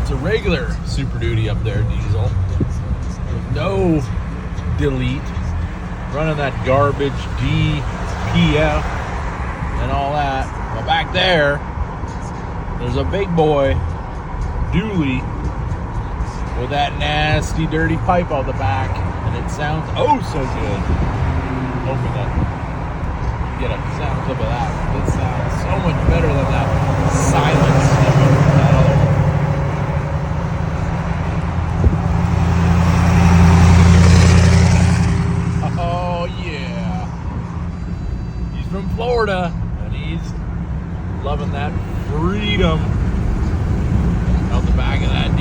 It's a regular Super Duty up there, diesel. With no delete. Running that garbage DPF and all that. But back there's a big boy dually with that nasty, dirty pipe on the back. And it sounds oh so good. Hoping that you get a sound clip of that. It sounds so much better than that silent snippet from that other one. Oh yeah. He's from Florida and he's loving that freedom out the back of that